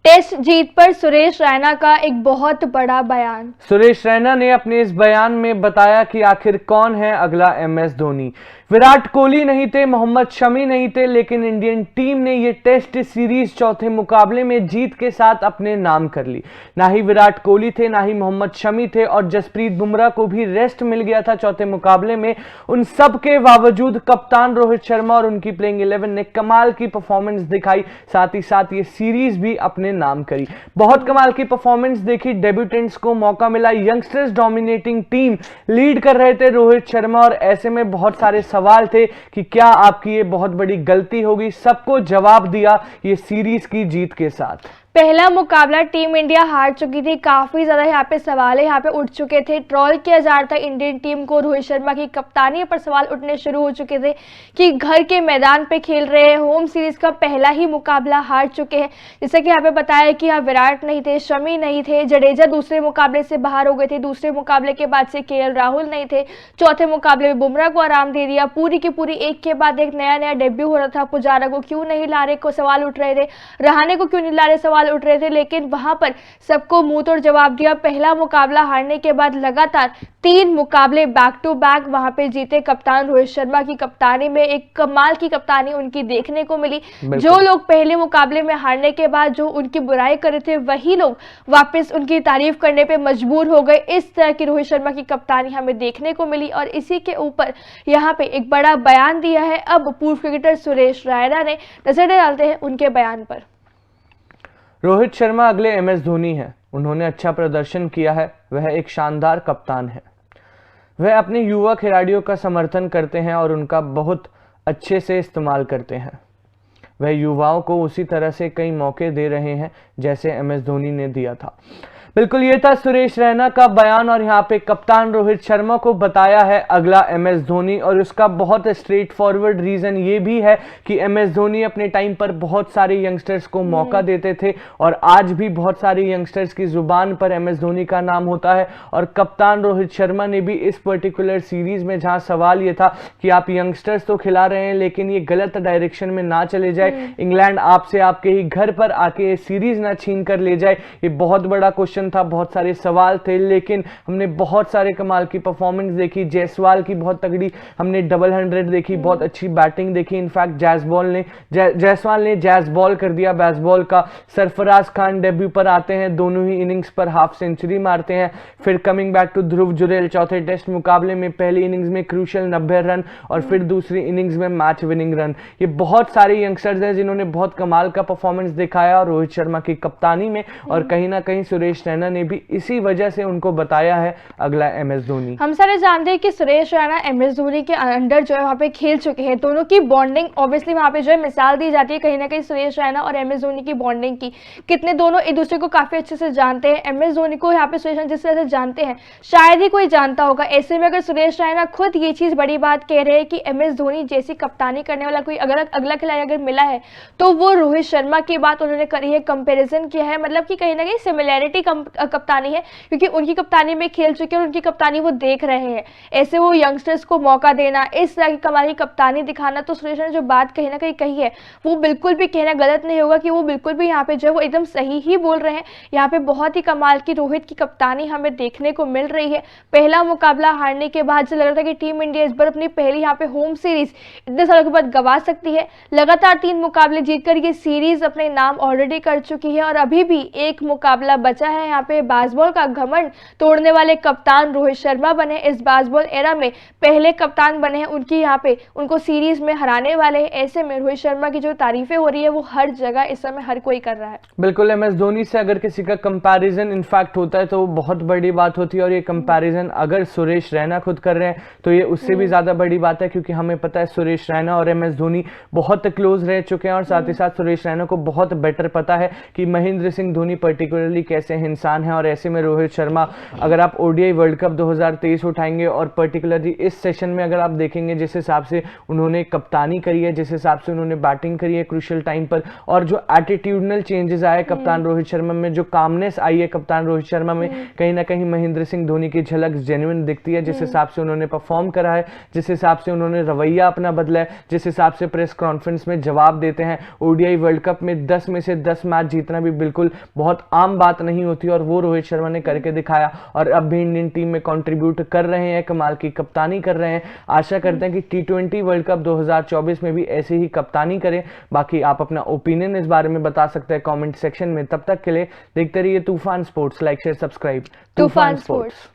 Test जीत पर सुरेश रैना का एक बहुत बड़ा बयान। सुरेश रैना ने अपने इस बयान में बताया कि आखिर कौन है अगला एमएस धोनी। विराट कोहली नहीं थे, मोहम्मद शमी नहीं थे, लेकिन इंडियन टीम ने ये टेस्ट सीरीज चौथे मुकाबले में जीत के साथ अपने नाम कर ली। ना ही विराट कोहली थे, ना ही मोहम्मद शमी थे, और जसप्रीत बुमराह को भी रेस्ट मिल गया था चौथे मुकाबले में। उन सब के बावजूद कप्तान रोहित शर्मा और उनकी प्लेइंग 11 ने कमाल की परफॉर्मेंस दिखाई, साथ ही साथ ये सीरीज भी अपने नाम करी। बहुत कमाल की परफॉर्मेंस देखी, डेब्यूटेंट्स को मौका मिला, यंगस्टर्स डोमिनेटिंग टीम लीड कर रहे थे रोहित शर्मा, और ऐसे में बहुत सारे सवाल थे कि क्या आपकी ये बहुत बड़ी गलती होगी। सबको जवाब दिया ये सीरीज की जीत के साथ। पहला मुकाबला टीम इंडिया हार चुकी थी, काफी ज्यादा यहाँ पे सवाल यहाँ पे उठ चुके थे, ट्रोल किया जा रहा था इंडियन टीम को, रोहित शर्मा की कप्तानी पर सवाल उठने शुरू हो चुके थे कि घर के मैदान पे खेल रहे हैं, होम सीरीज का पहला ही मुकाबला हार चुके हैं। जैसे कि यहाँ पे बताया कि यहाँ विराट नहीं थे, शमी नहीं थे, जडेजा दूसरे मुकाबले से बाहर हो गए थे, दूसरे मुकाबले के बाद से केएल राहुल नहीं थे, चौथे मुकाबले में बुमराह को आराम दे दिया। पूरी की पूरी एक के बाद एक नया डेब्यू हो रहा था। पुजारा को क्यों नहीं ला रहे को सवाल उठ रहे थे, रहाणे को क्यों नहीं ला रहे सवाल उठ रहे थे, लेकिन वहां पर सबको मुंह तोड़ जवाब दिया। पहला मुकाबला हारने के बाद लगातार 3 मुकाबले बैक टू बैक वहां पे जीते कप्तान रोहित शर्मा की कप्तानी में। एक कमाल की कप्तानी उनकी देखने को मिली। जो लोग पहले मुकाबले में हारने के बाद जो उनकी बुराई कर रहे थे, वही लोग वापस उनकी तारीफ करने पे मजबूर हो गए। इस तरह की रोहित शर्मा की कप्तानी हमें देखने को मिली, और इसी के ऊपर यहाँ पे एक बड़ा बयान दिया है अब पूर्व क्रिकेटर सुरेश रैना ने। नजर डालते हैं उनके बयान पर। रोहित शर्मा अगले एमएस धोनी हैं। उन्होंने अच्छा प्रदर्शन किया है, वह एक शानदार कप्तान है। वह अपने युवा खिलाड़ियों का समर्थन करते हैं और उनका बहुत अच्छे से इस्तेमाल करते हैं। वह युवाओं को उसी तरह से कई मौके दे रहे हैं जैसे एमएस धोनी ने दिया था। बिल्कुल ये था सुरेश रैना का बयान, और यहाँ पे कप्तान रोहित शर्मा को बताया है अगला एमएस धोनी, और उसका बहुत स्ट्रेट फॉरवर्ड रीजन ये भी है कि एमएस धोनी अपने टाइम पर बहुत सारे यंगस्टर्स को मौका देते थे, और आज भी बहुत सारे यंगस्टर्स की जुबान पर एमएस धोनी का नाम होता है। और कप्तान रोहित शर्मा ने भी इस पर्टिकुलर सीरीज में, जहां सवाल ये था कि आप यंगस्टर्स तो खिला रहे हैं लेकिन ये गलत डायरेक्शन में ना चले जाए, इंग्लैंड आपसे आपके ही घर पर आके ये सीरीज ना छीन कर ले जाए, ये बहुत बड़ा क्वेश्चन था, बहुत सारे सवाल थे, लेकिन हमने बहुत सारे कमाल की परफॉर्मेंस देखी। जायसवाल की बहुत तगड़ी हमने डबल 100 देखी, बहुत अच्छी बैटिंग देखी। इनफैक्ट जायसवाल ने जैज बॉल कर दिया बेसबॉल का। सरफराज खान डेब्यू पर आते हैं, दोनों ही इनिंग्स पर हाफ सेंचुरी मारते हैं। फिर कमिंग बैक टू ध्रुव जुरेल, चौथे टेस्ट मुकाबले में पहली इनिंग्स में क्रूशियल 90 रन और फिर दूसरी इनिंग्स में मैच विनिंग रन। ये बहुत सारे यंगस्टर्स हैं जिन्होंने बहुत कमाल का परफॉर्मेंस दिखाया रोहित शर्मा की कप्तानी में, और कहीं ना कहीं सुरेश रैना ने भी इसी वजह से उनको बताया है अगला एमएस धोनी। हम सारे जानते हैं कि सुरेश रैना एमएस धोनी के अंडर जो है वहां पे खेल चुके हैं। दोनों की बॉन्डिंग ऑब्वियसली वहां पे जो है मिसाल दी जाती है कहीं ना कहीं सुरेश रैना और एमएस धोनी की बॉन्डिंग की। कितने दोनों एक दूसरे को काफी अच्छे से जानते हैं। एमएस धोनी को यहाँ पे सुरेश रैना जिस तरह से जानते हैं शायद ही कोई जानता होगा। ऐसे में अगर सुरेश रैना खुद ये चीज बड़ी बात कह रहे हैं कि एमएस धोनी जैसी कप्तानी करने वाला कोई अगला खिलाड़ी अगर मिला है तो वो रोहित शर्मा की बात उन्होंने करी है, कंपेरिजन किया है, मतलब कि कहीं ना कहीं सिमिलैरिटी कप्तानी है, क्योंकि उनकी कप्तानी में खेल चुके हैं और उनकी कप्तानी वो देख रहे हैं। ऐसे वो यंगस्टर्स को मौका देना, इस तरह की कमाली कप्तानी दिखाना, तो सुरेश ने जो बात कहीं ना कहीं कही है वो बिल्कुल भी कहना गलत नहीं होगा कि वो बिल्कुल भी यहाँ पे जो है वो एकदम सही ही बोल रहे हैं। यहाँ पे बहुत ही कमाल की रोहित की कप्तानी हमें देखने को मिल रही है। पहला मुकाबला हारने के बाद से लग रहा था कि टीम इंडिया इस बार अपनी पहली यहाँ पे होम सीरीज इतने सालों के बाद गंवा सकती है। लगातार 3 मुकाबले जीतकर ये सीरीज अपने नाम ऑलरेडी कर चुकी है, और अभी भी एक मुकाबला बचा है। यहाँ पे बास्केटबॉल का घमंड तोड़ने वाले कप्तान रोहित शर्मा बने, इस बास्केटबॉल एरा में पहले कप्तान बने हैं, उनकी यहाँ पे उनको सीरीज में हराने वाले हैं। ऐसे में रोहित शर्मा की जो तारीफें हो रही है वो हर जगह इस समय हर कोई कर रहा है। बिल्कुल, एमएस धोनी से अगर किसी का कंपैरिजन इनफैक्ट होता है तो वो बहुत बड़ी बात होती है, और ये कंपैरिजन अगर सुरेश रैना खुद कर रहे हैं तो ये उससे भी ज्यादा बड़ी बात है, क्योंकि हमें पता है सुरेश रैना और एमएस धोनी बहुत क्लोज रह चुके हैं, और साथ ही साथ सुरेश रैना को बहुत बेटर पता है कि महेंद्र सिंह धोनी पर्टिकुलरली कैसे हैं, इंसान हैं और ऐसे में रोहित शर्मा अगर आप ओडीआई वर्ल्ड कप 2023 उठाएंगे और पर्टिकुलरली इस सेशन में अगर आप देखेंगे जिस हिसाब से उन्होंने कप्तानी करी है, जिस हिसाब से उन्होंने बैटिंग करी है क्रूशियल टाइम पर, और जो एटीट्यूडनल चेंजेस आए कप्तान रोहित शर्मा में, जो कामनेस आई है कप्तान रोहित शर्मा में, कहीं ना कहीं महेंद्र सिंह धोनी की झलक जेन्युइन दिखती है। जिस हिसाब से उन्होंने परफॉर्म करा है, जिस हिसाब से उन्होंने रवैया अपना बदला है, जिस हिसाब से प्रेस कॉन्फ्रेंस में जवाब देते हैं। ओडीआई वर्ल्ड कप में 10 में से 10 मैच जीतना भी बिल्कुल बहुत आम बात नहीं होती और वो रोहित शर्मा ने करके दिखाया और अब भी इंडियन टीम में कंट्रीब्यूट कर रहे हैं, कमाल की कप्तानी कर रहे हैं। आशा करते हैं कि T20 वर्ल्ड कप 2024 में भी ऐसी ही कप्तानी करें। बाकी आप अपना ओपिनियन इस बारे में बता सकते हैं कमेंट सेक्शन में। तब तक के लिए देखते रहिए तूफान स्पोर्ट्स। लाइक शेयर सब्सक्राइब तूफान स्पोर्ट्स।